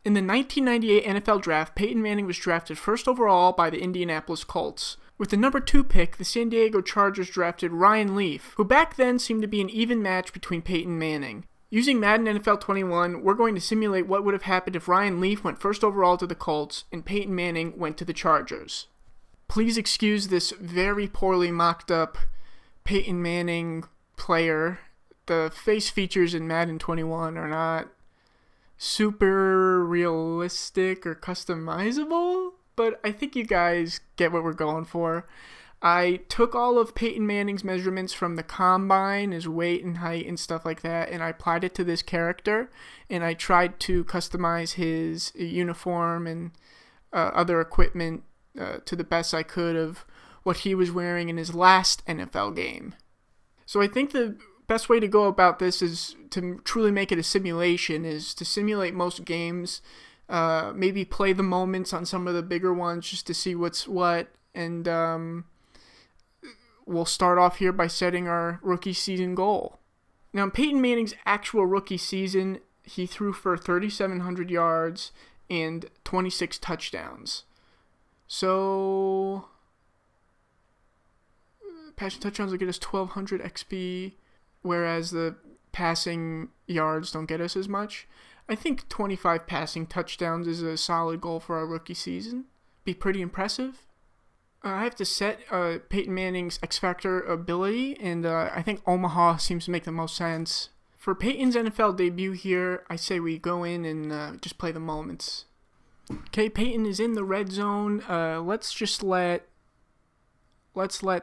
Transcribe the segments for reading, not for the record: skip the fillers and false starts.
In the 1998 NFL Draft, Peyton Manning was drafted first overall by the Indianapolis Colts. With the number 2 pick, the San Diego Chargers drafted Ryan Leaf, who back then seemed to be an even match between Peyton and Manning. Using Madden NFL 21, we're going to simulate what would have happened if Ryan Leaf went first overall to the Colts and Peyton Manning went to the Chargers. Please excuse this very poorly mocked up Peyton Manning player. The face features in Madden 21 are not super realistic or customizable, but I think you guys get what we're going for. I took all of Peyton Manning's measurements from the combine, his weight and height and stuff like that, and I applied it to this character, and I tried to customize his uniform and other equipment to the best I could of what he was wearing in his last NFL game. So I think the best way to go about this is to truly make it a simulation, is to simulate most games, maybe play the moments on some of the bigger ones just to see what's what, and we'll start off here by setting our rookie season goal. Now, in Peyton Manning's actual rookie season, he threw for 3,700 yards and 26 touchdowns. So, passing touchdowns will get us 1,200 XP, whereas the passing yards don't get us as much. I think 25 passing touchdowns is a solid goal for our rookie season. Be pretty impressive. I have to set Peyton Manning's X Factor ability, and I think Omaha seems to make the most sense. For Peyton's NFL debut here, I say we go in and just play the moments. Okay, Peyton is in the red zone. Let's let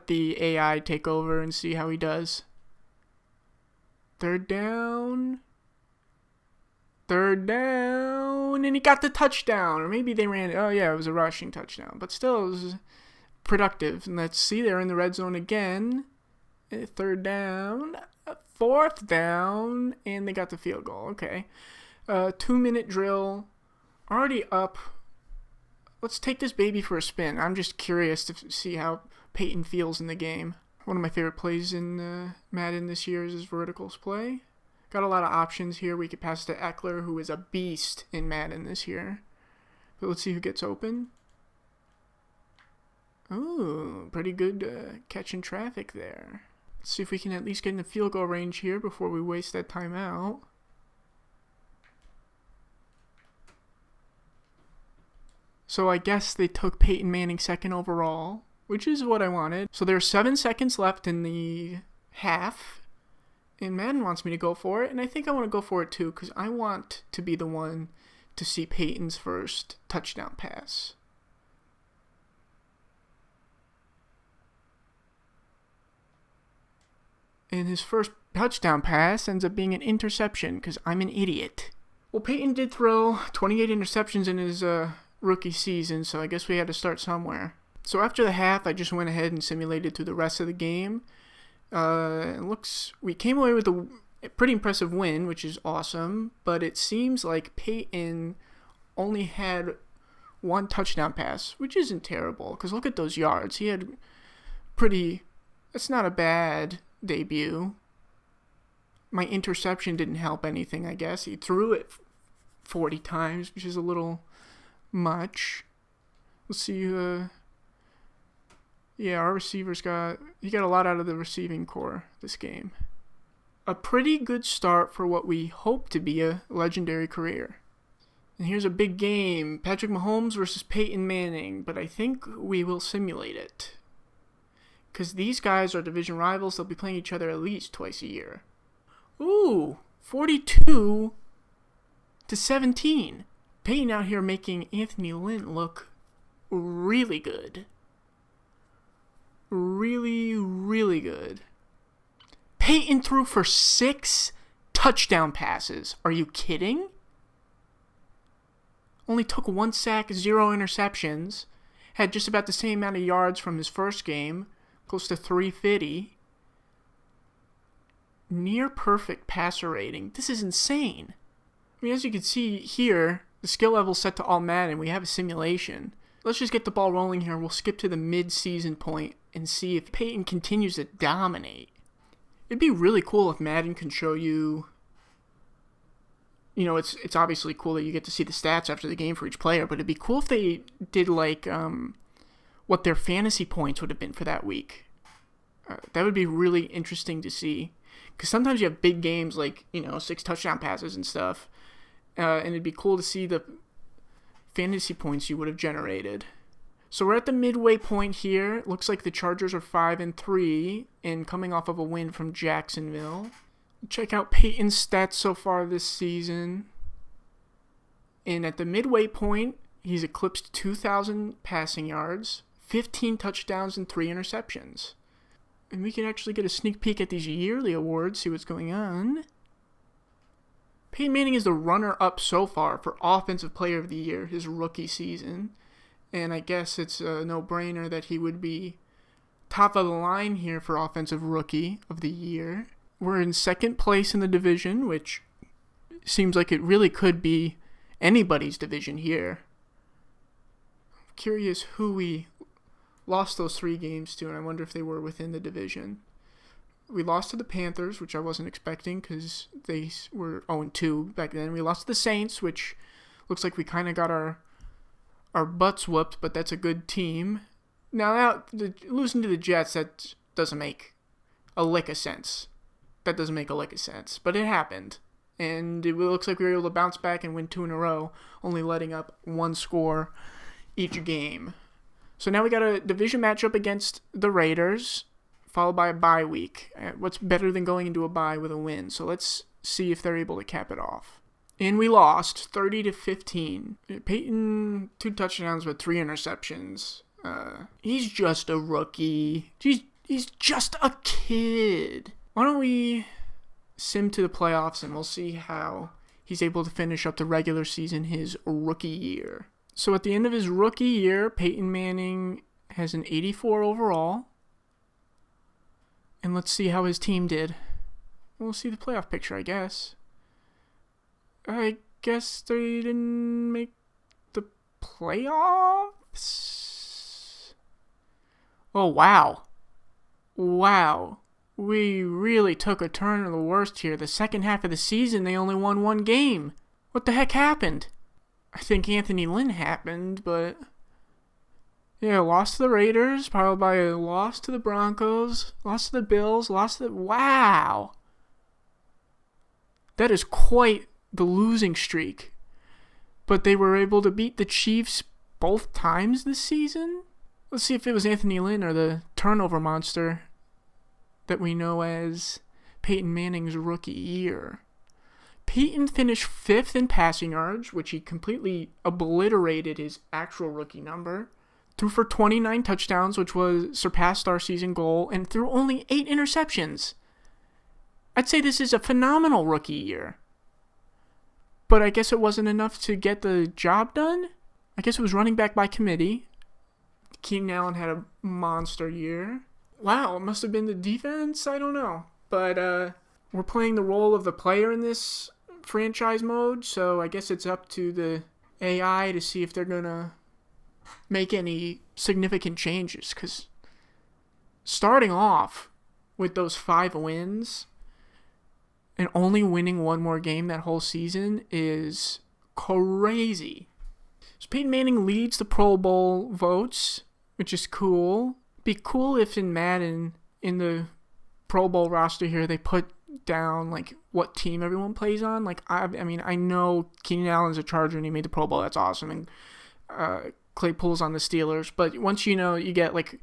the AI take over and see how he does. Third down, and he got the touchdown. Or maybe they ran it. Oh, yeah, it was a rushing touchdown. But still, it was productive. And let's see, they're in the red zone again. Third down, fourth down, and they got the field goal. Okay. 2-minute drill. Already up. Let's take this baby for a spin. I'm just curious to see how Peyton feels in the game. One of my favorite plays in Madden this year is his verticals play. Got a lot of options here. We could pass to Eckler, who is a beast in Madden this year. But let's see who gets open. Ooh, pretty good catch in traffic there. Let's see if we can at least get in the field goal range here before we waste that timeout. So I guess they took Peyton Manning second overall, which is what I wanted. So there's 7 seconds left in the half, and Madden wants me to go for it, and I think I want to go for it too, because I want to be the one to see Peyton's first touchdown pass. And his first touchdown pass ends up being an interception, because I'm an idiot. Well, Peyton did throw 28 interceptions in his rookie season, so I guess we had to start somewhere. So after the half, I just went ahead and simulated through the rest of the game. We came away with a pretty impressive win, which is awesome, but it seems like Peyton only had 1 touchdown pass, which isn't terrible, because look at those yards. That's not a bad debut. My interception didn't help anything, I guess. He threw it 40 times, which is a little much. Let's see. Our receivers got a lot out of the receiving core this game. A pretty good start for what we hope to be a legendary career. And here's a big game. Patrick Mahomes versus Peyton Manning, but I think we will simulate it. Because these guys are division rivals. They'll be playing each other at least twice a year. Ooh, 42-17. Peyton out here making Anthony Lynn look really good. Really, really good. Peyton threw for 6 touchdown passes. Are you kidding? Only took 1 sack, 0 interceptions. Had just about the same amount of yards from his first game. Close to 350. Near perfect passer rating. This is insane. I mean, as you can see here, the skill level is set to all Madden. We have a simulation. Let's just get the ball rolling here. We'll skip to the mid-season point and see if Peyton continues to dominate. It'd be really cool if Madden can show you it's obviously cool that you get to see the stats after the game for each player, but it'd be cool if they did like what their fantasy points would have been for that week. That would be really interesting to see, because sometimes you have big games like 6 touchdown passes and stuff, and it'd be cool to see the fantasy points you would have generated. So we're at the midway point here. Looks like the Chargers are 5-3 and coming off of a win from Jacksonville. Check out Peyton's stats so far this season. And at the midway point, he's eclipsed 2,000 passing yards, 15 touchdowns, and 3 interceptions. And we can actually get a sneak peek at these yearly awards, see what's going on. Peyton Manning is the runner-up so far for Offensive Player of the Year, his rookie season. And I guess it's a no-brainer that he would be top of the line here for Offensive Rookie of the Year. We're in second place in the division, which seems like it really could be anybody's division here. I'm curious who we lost those 3 games to, and I wonder if they were within the division. We lost to the Panthers, which I wasn't expecting because they were 0-2 back then. We lost to the Saints, which looks like we kind of got our butts whooped, but that's a good team. Now losing to the Jets, that doesn't make a lick of sense. But it happened. And it looks like we were able to bounce back and win 2 in a row, only letting up 1 score each game. So now we got a division matchup against the Raiders, followed by a bye week. What's better than going into a bye with a win? So let's see if they're able to cap it off. And we lost 30-15. Peyton, 2 touchdowns with 3 interceptions. He's just a rookie. He's just a kid. Why don't we sim to the playoffs and we'll see how he's able to finish up the regular season his rookie year. So at the end of his rookie year, Peyton Manning has an 84 overall. And let's see how his team did. We'll see the playoff picture, I guess. I guess they didn't make the playoffs? Oh, wow. Wow. We really took a turn of the worst here. The second half of the season, they only won 1 game. What the heck happened? I think Anthony Lynn happened, but... yeah, lost to the Raiders, followed by a loss to the Broncos, lost to the Bills, wow! That is quite the losing streak. But they were able to beat the Chiefs both times this season? Let's see if it was Anthony Lynn or the turnover monster that we know as Peyton Manning's rookie year. Peyton finished 5th in passing yards, which he completely obliterated his actual rookie number. Threw for 29 touchdowns, which surpassed our season goal, and threw only 8 interceptions. I'd say this is a phenomenal rookie year. But I guess it wasn't enough to get the job done. I guess it was running back by committee. Keenan Allen had a monster year. Wow, it must have been the defense? I don't know. But we're playing the role of the player in this franchise mode, so I guess it's up to the AI to see if they're going to make any significant changes, because starting off with those 5 wins and only winning 1 more game that whole season is crazy. So Peyton Manning leads the Pro Bowl votes, which is cool. Be cool if in Madden, in the Pro Bowl roster here, they put down like what team everyone plays on. Like I know Keenan Allen's a Charger and he made the Pro Bowl. That's awesome. And Claypool's on the Steelers. But once you get like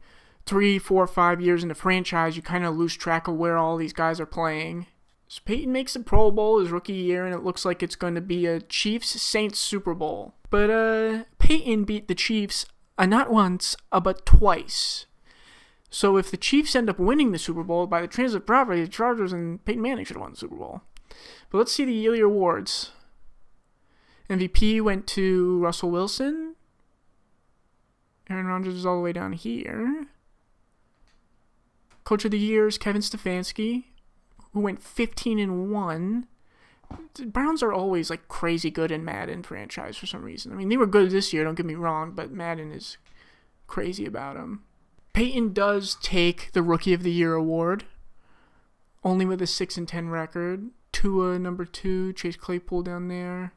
3, 4, 5 years in the franchise, you kind of lose track of where all these guys are playing. So Peyton makes the Pro Bowl his rookie year, and it looks like it's going to be a Chiefs-Saints Super Bowl. But Peyton beat the Chiefs not once, but twice. So if the Chiefs end up winning the Super Bowl, by the transitive property, the Chargers and Peyton Manning should have won the Super Bowl. But let's see the yearly awards. MVP went to Russell Wilson. Aaron Rodgers is all the way down here. Coach of the Year is Kevin Stefanski, who went 15-1. The Browns are always like crazy good in Madden franchise for some reason. I mean, they were good this year, don't get me wrong, but Madden is crazy about them. Peyton does take the Rookie of the Year award, only with a 6-10 record. Tua, number 2, Chase Claypool down there.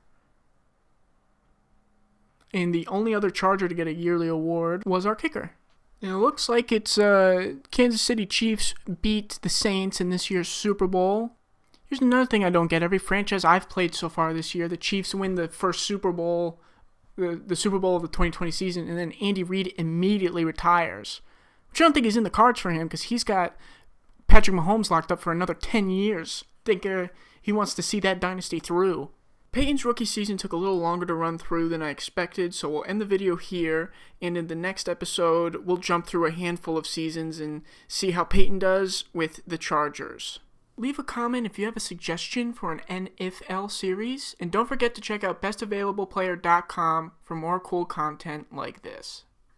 And the only other Charger to get a yearly award was our kicker. And it looks like it's Kansas City Chiefs beat the Saints in this year's Super Bowl. Here's another thing I don't get. Every franchise I've played so far this year, the Chiefs win the first Super Bowl, the Super Bowl of the 2020 season, and then Andy Reid immediately retires. Which I don't think is in the cards for him because he's got Patrick Mahomes locked up for another 10 years. I think he wants to see that dynasty through. Peyton's rookie season took a little longer to run through than I expected, so we'll end the video here, and in the next episode, we'll jump through a handful of seasons and see how Peyton does with the Chargers. Leave a comment if you have a suggestion for an NifL series, and don't forget to check out bestavailableplayer.com for more cool content like this.